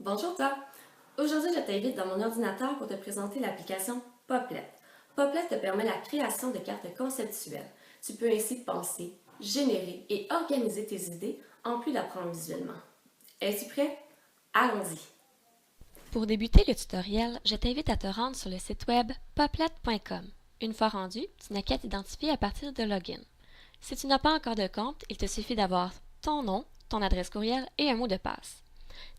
Bonjour toi! Aujourd'hui, je t'invite dans mon ordinateur pour te présenter l'application Poplet. Poplet te permet la création de cartes conceptuelles. Tu peux ainsi penser, générer et organiser tes idées en plus d'apprendre visuellement. Es-tu prêt? Allons-y! Pour débuter le tutoriel, je t'invite à te rendre sur le site web poplet.com. Une fois rendu, tu n'as qu'à t'identifier à partir de Login. Si tu n'as pas encore de compte, il te suffit d'avoir ton nom, ton adresse courriel et un mot de passe.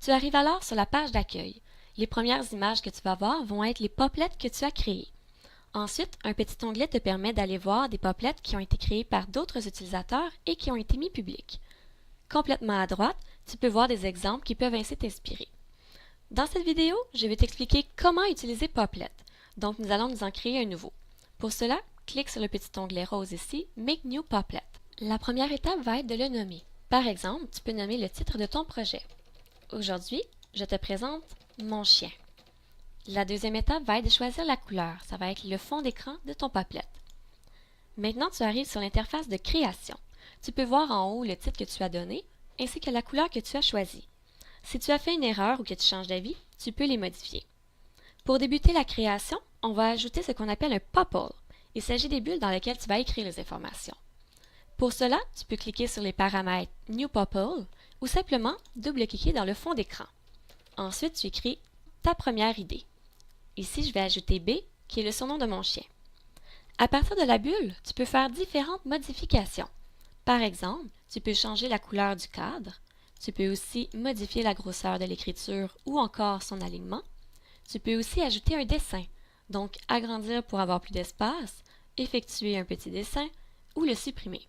Tu arrives alors sur la page d'accueil. Les premières images que tu vas voir vont être les poplets que tu as créées. Ensuite, un petit onglet te permet d'aller voir des poplets qui ont été créés par d'autres utilisateurs et qui ont été mis publics. Complètement à droite, tu peux voir des exemples qui peuvent ainsi t'inspirer. Dans cette vidéo, je vais t'expliquer comment utiliser Poplet. Donc, nous allons nous en créer un nouveau. Pour cela, clique sur le petit onglet rose ici, Make New Poplet. La première étape va être de le nommer. Par exemple, tu peux nommer le titre de ton projet. Aujourd'hui, je te présente mon chien. La deuxième étape va être de choisir la couleur. Ça va être le fond d'écran de ton Poplet. Maintenant, tu arrives sur l'interface de création. Tu peux voir en haut le titre que tu as donné, ainsi que la couleur que tu as choisie. Si tu as fait une erreur ou que tu changes d'avis, tu peux les modifier. Pour débuter la création, on va ajouter ce qu'on appelle un popple. Il s'agit des bulles dans lesquelles tu vas écrire les informations. Pour cela, tu peux cliquer sur les paramètres New Popple ou simplement double-cliquer dans le fond d'écran. Ensuite, tu écris ta première idée. Ici, je vais ajouter B, qui est le surnom de mon chien. À partir de la bulle, tu peux faire différentes modifications. Par exemple, tu peux changer la couleur du cadre. Tu peux aussi modifier la grosseur de l'écriture ou encore son alignement. Tu peux aussi ajouter un dessin, donc agrandir pour avoir plus d'espace, effectuer un petit dessin ou le supprimer.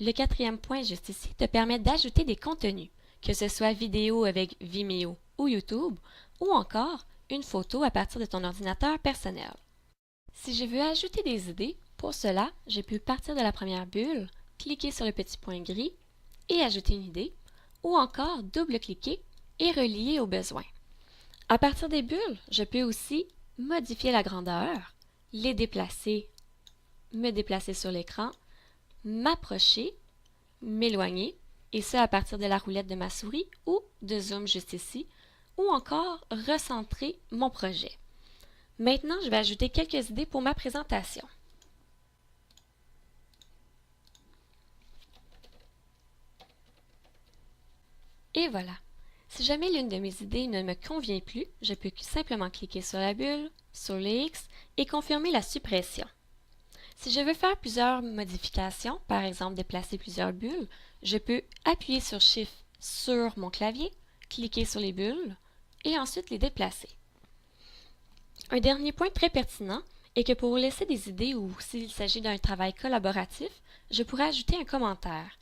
Le quatrième point juste ici te permet d'ajouter des contenus, que ce soit vidéo avec Vimeo ou YouTube, ou encore une photo à partir de ton ordinateur personnel. Si je veux ajouter des idées, pour cela, je peux partir de la première bulle, cliquer sur le petit point gris et ajouter une idée, ou encore double-cliquer et relier au besoin. À partir des bulles, je peux aussi modifier la grandeur, les déplacer, me déplacer sur l'écran, m'approcher, m'éloigner, et ce à partir de la roulette de ma souris ou de zoom juste ici, ou encore recentrer mon projet. Maintenant, je vais ajouter quelques idées pour ma présentation. Et voilà. Si jamais l'une de mes idées ne me convient plus, je peux simplement cliquer sur la bulle, sur les X et confirmer la suppression. Si je veux faire plusieurs modifications, par exemple déplacer plusieurs bulles, je peux appuyer sur Shift sur mon clavier, cliquer sur les bulles et ensuite les déplacer. Un dernier point très pertinent est que pour laisser des idées ou s'il s'agit d'un travail collaboratif, je pourrais ajouter un commentaire.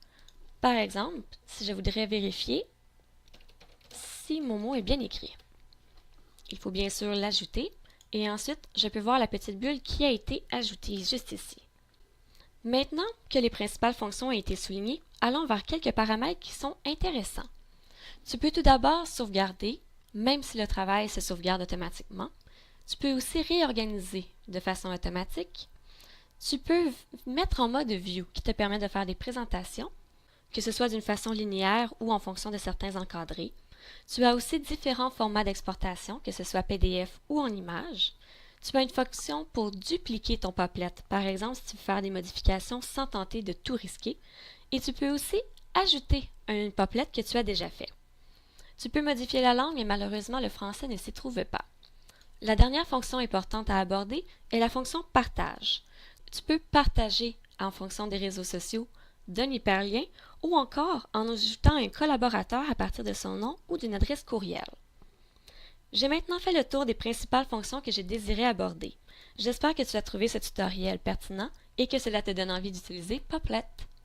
Par exemple, si je voudrais vérifier si mon mot est bien écrit. Il faut bien sûr l'ajouter et ensuite je peux voir la petite bulle qui a été ajoutée juste ici. Maintenant que les principales fonctions ont été soulignées, allons vers quelques paramètres qui sont intéressants. Tu peux tout d'abord sauvegarder, même si le travail se sauvegarde automatiquement. Tu peux aussi réorganiser de façon automatique. Tu peux mettre en mode View qui te permet de faire des présentations, que ce soit d'une façon linéaire ou en fonction de certains encadrés. Tu as aussi différents formats d'exportation, que ce soit PDF ou en image. Tu as une fonction pour dupliquer ton Poplet, par exemple si tu veux faire des modifications sans tenter de tout risquer. Et tu peux aussi ajouter un Poplet que tu as déjà fait. Tu peux modifier la langue, mais malheureusement le français ne s'y trouve pas. La dernière fonction importante à aborder est la fonction partage. Tu peux partager en fonction des réseaux sociaux, d'un hyperlien ou encore en ajoutant un collaborateur à partir de son nom ou d'une adresse courriel. J'ai maintenant fait le tour des principales fonctions que j'ai désiré aborder. J'espère que tu as trouvé ce tutoriel pertinent et que cela te donne envie d'utiliser Poplet.